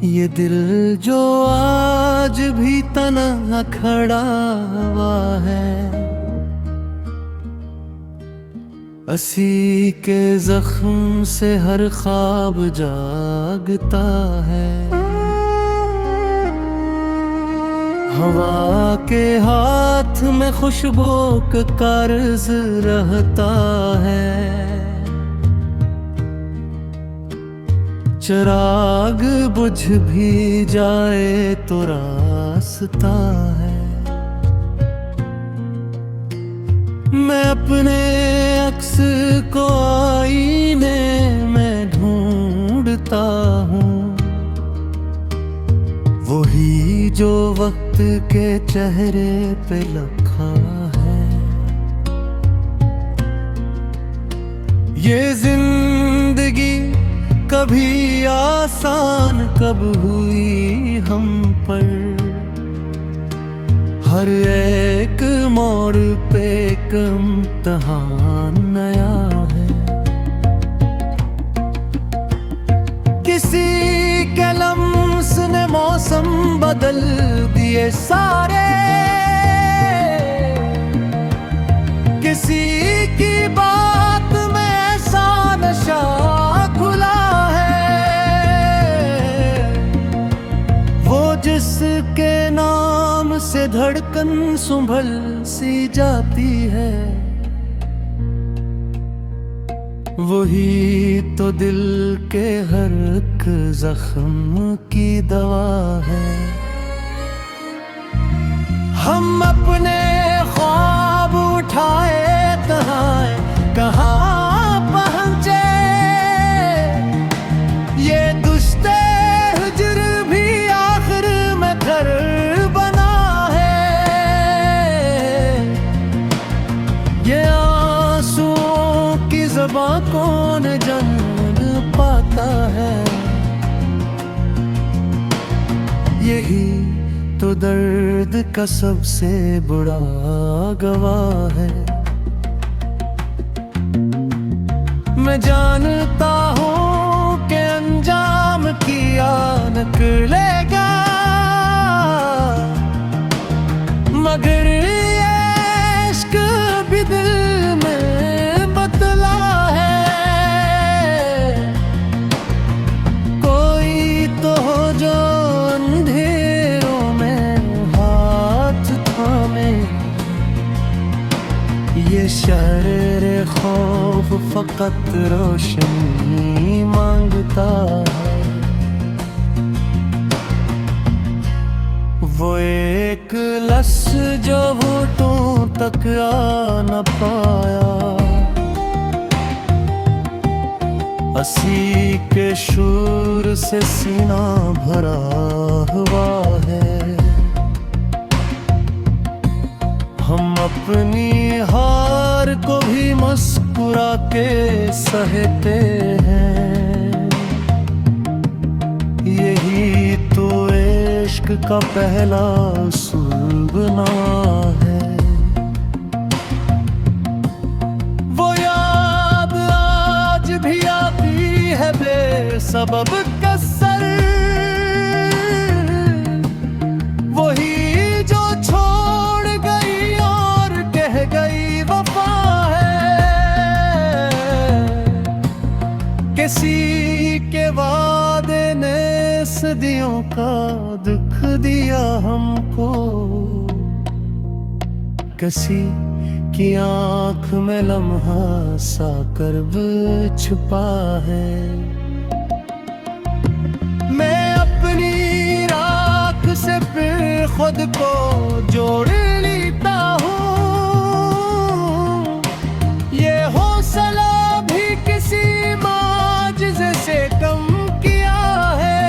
ये दिल जो आज भी तना खड़ा हुआ है, असी के जख्म से हर ख्वाब जागता है। हवा के हाथ में खुशबू का कर्ज रहता है, चिराग बुझ भी जाए तो रास्ता है। मैं अपने अक्स को आईने में ढूंढता हूँ, वही जो वक्त के चेहरे पे लिखा है। ये जिंदगी कभी आसान कब हुई हम पर, हर एक मोड़ पे एक इम्तिहान नया है। किसी के लम्स ने मौसम बदल दिए सारे, किसी की बात में ऐसा नशा खुला जिसके नाम से धड़कन संभल सी जाती है। वही तो दिल के हर एक जख्म की दवा है। हम अपने ख्वाब उठाए कहाँ पहुँचे, ये दुश्ते हिज्र भी आखिर में घर बना है। ये आंसुओं की ज़बां कौन जान पाता है, यही तो दर्द का सबसे बड़ा गवाह है। मैं जानता हूँ कि अंजाम किया निकलेगा, मगर ये इश्क भी दिल में बतला है। कोई तो हो जो अंधेरों में हाथ थामे, ये शहर खौफ फकत रोशनी मांगता है। वो एक लस जो होठों तक आ न पाया, असी के शूर से सीना भरा हुआ है। हम अपनी हार को भी मुस्कुरा के सहते हैं, यही तो इश्क का पहला सुलगना है। वो याद आज भी आती है बेसबब कसर, वही जो छोड़ गई और कह गई वफा है। किसी के वादे ने सदियों का दुख दिया हमको, किसी की आंख में लम्हा सा कर्ब छुपा है। मैं अपनी राख से फिर खुद को जोड़ लेता हूँ, ये हौसला भी किसी माजिज़े से कम किया है।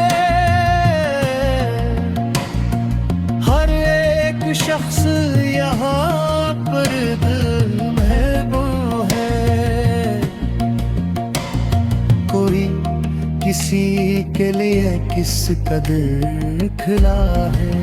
हर एक शख्स यहाँ पर दिल में वो है, कोई किसी के लिए किस कदर खिला है।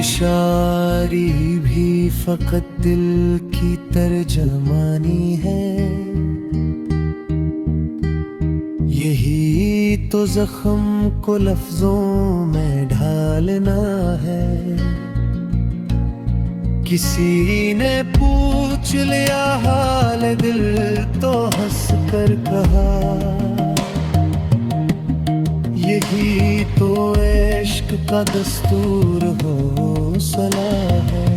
शायरी भी फकत दिल की तर्जमानी है। यही तो जख्म को लफ्जों में ढालना है। किसी ने पूछ लिया हाल दिल तो हंस कर कहा, यही तो इश्क का दस्तूर हो सला है।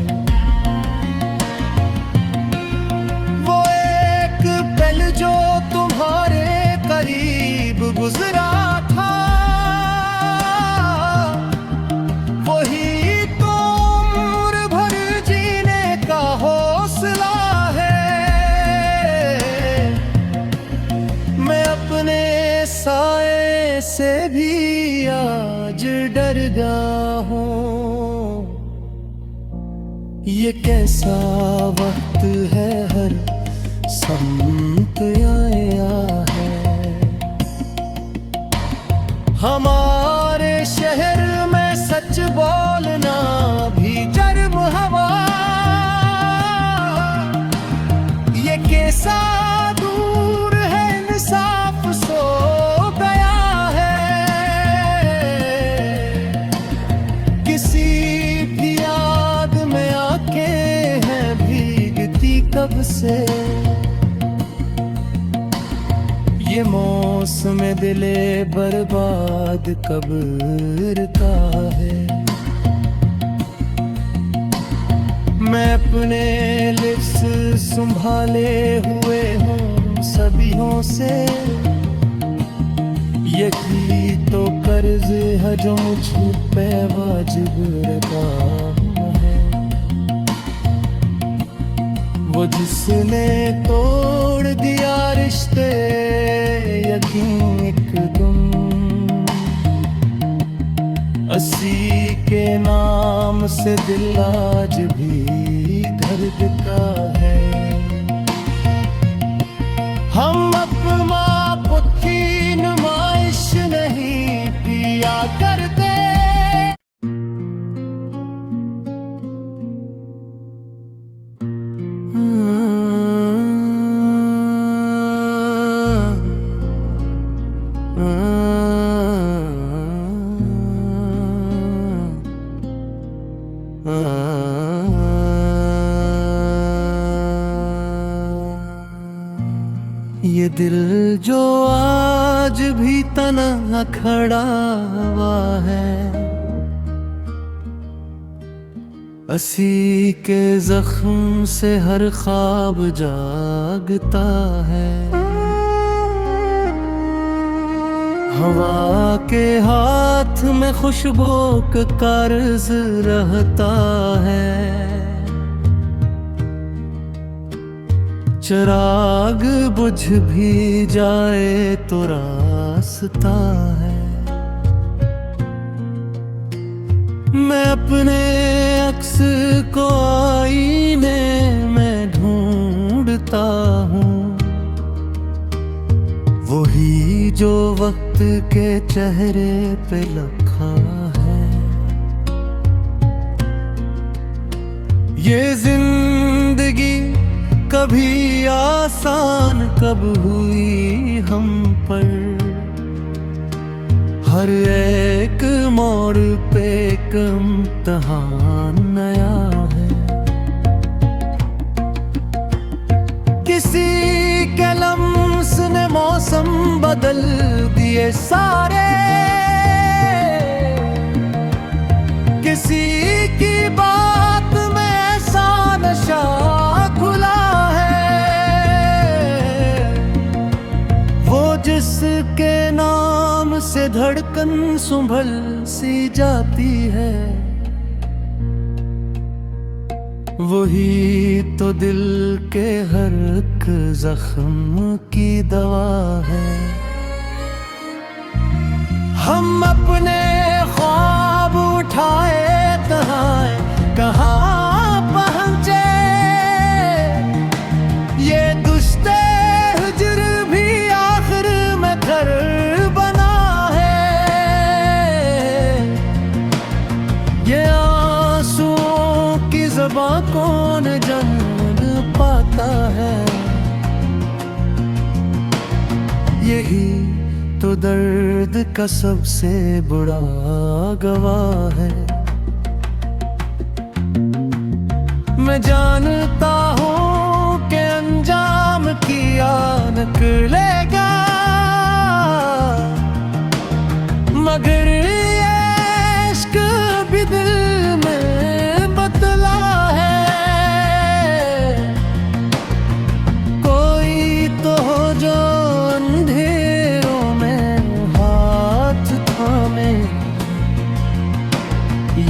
वो एक पल जो तुम्हारे करीब गुजरा था, वही तो उम्र भर जीने का हौसला है। मैं अपने साए से भी आज डर गया हूँ। ये कैसा वक्त है हर संत आया है। हमारे शहर में सच बोलना भी जर्म हवा। ये कैसा दूर है इंसाफ सो गया है। किसी भी याद में आके है भीगती कब से। ये मौसम दिले बर्बाद कब्र का है। मैं अपने लिप्स संभाले हुए हूँ सदियों से। यही तो कर्ज है जो मुझ पे वाजिब रखा है। वो जिसने तोड़ दिया रिश्ते यकीन एकदम, असी के नाम से दिल आज भी धड़कता है। हम अपना पुथी नुमाइश नहीं पिया करते। ये दिल जो आज भी तना खड़ा हुआ है, असी के जख्म से हर ख्वाब जागता है। हवा के हाथ में खुशबू का कर्ज रहता है। चिराग बुझ भी जाए तो रास्ता है। मैं अपने अक्स को आईने में ढूंढता हूँ, वही जो वक्त के चेहरे पे लिखा है। ये जिंदगी कभी आसान कब हुई हम पर, हर एक मोड़ पे एक इम्तिहान नया है। किसी के लम्स ने मौसम बदल दिए सारे, किसी की बात में ऐसा नशा खुला है। वो जिसके नाम से धड़कन संभल सी जाती है, वही तो दिल के हर एक जख्म की दवा है। हम अपने ख्वाब उठाए कहाँ पहुँचे, ये दुश्ते हिजर भी आखिर में घर बना है। ये आंसू यही तो दर्द का सबसे बड़ा गवाह है। मैं जानता हूँ कि अंजाम किया निकलेगा, मगर ये इश्क भी दिल में बतला है। कोई तो हो जो अंधेरों में हाथ थामे,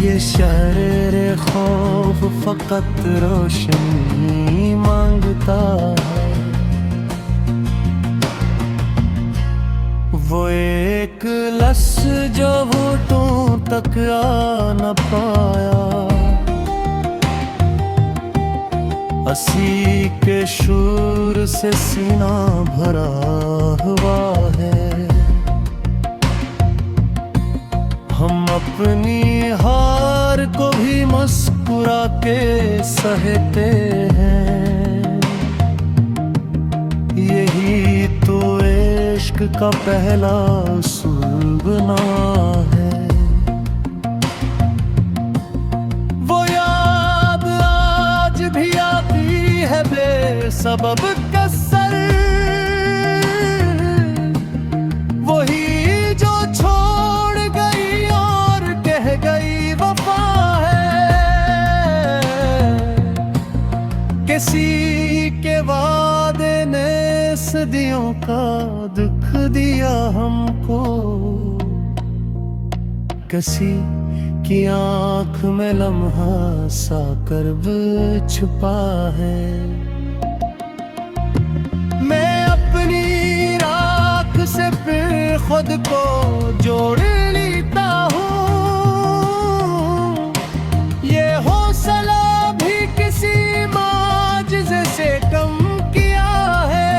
ये शहर खौफ फकत रोशनी मांगता है। वो एक लस जो होठों तक आ न पाया, हंसी के शूर से सीना भरा हुआ है। हम अपनी हार को भी मुस्कुरा के सहते हैं, यही तो इश्क का पहला सुलगना है। वो याद आज भी आती है बेसबब कसर, वही जो छोड़ गई और कह गई वफा है। किसी के वादे ने सदियों का दुख दिया हमको, किसी की आंख में लम्हा सा कर्ब छुपा है। मैं अपनी राख से फिर खुद को जोड़ लेता हूँ, ये हौसला भी किसी माजिज़े से कम किया है।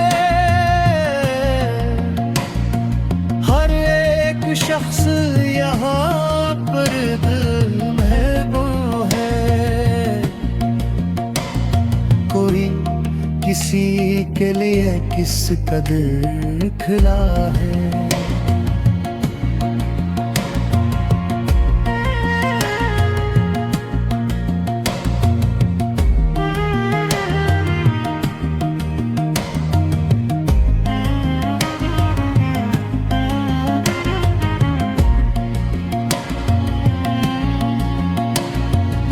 हर एक शख्स यहाँ पर दिल में वो है, कोई किसी के लिए किस कदर खिला है।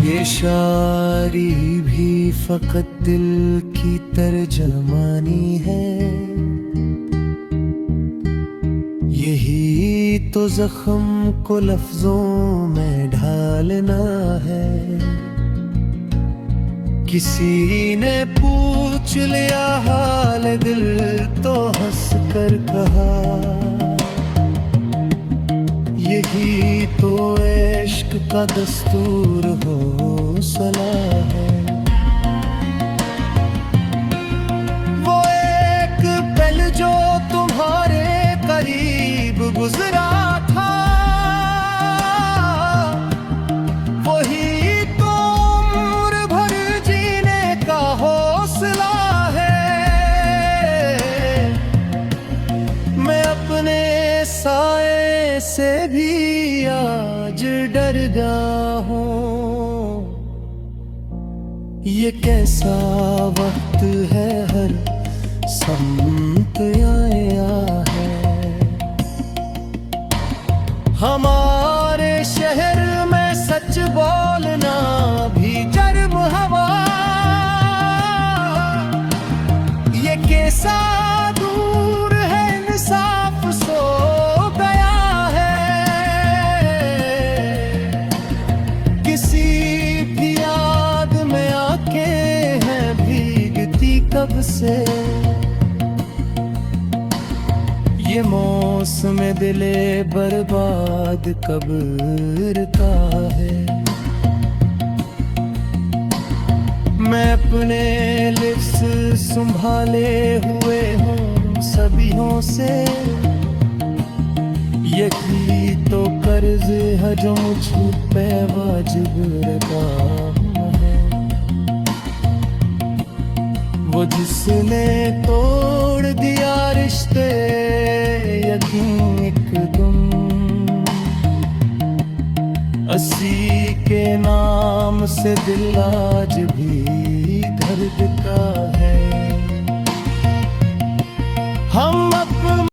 ये शायरी भी फकत दिल की तर्जमानी है, यही तो जख्म को लफ्जों में ढालना है। किसी ने पूछ लिया हाल दिल तो हंस कर कहा, यही तो इश्क का दस्तूर हौसला है। वो एक पल जो तुम्हारे करीब गुजरा था, वही तो उम्र भर जीने का हौसला है। मैं अपने साए से भी आज डर गया हूँ, ये कैसा वक्त है हर सम्त आया है। हमारे शहर में सच बोलना भी जर्म हवा, ये कैसा दूर है इंसाफ सो गया है। किसी भी याद में आके है भीगती कब से, ये मौसम दिले बर्बाद कब्र का है। मैं अपने लिप्स संभाले हुए हूँ सदियों से, यही तो कर्ज है जो मुझ पे वाजिब रखा है। वो जिसने तोड़ दिया रिश्ते यकीन एकदम, असी के नाम से दिल आज भी दर्द का है।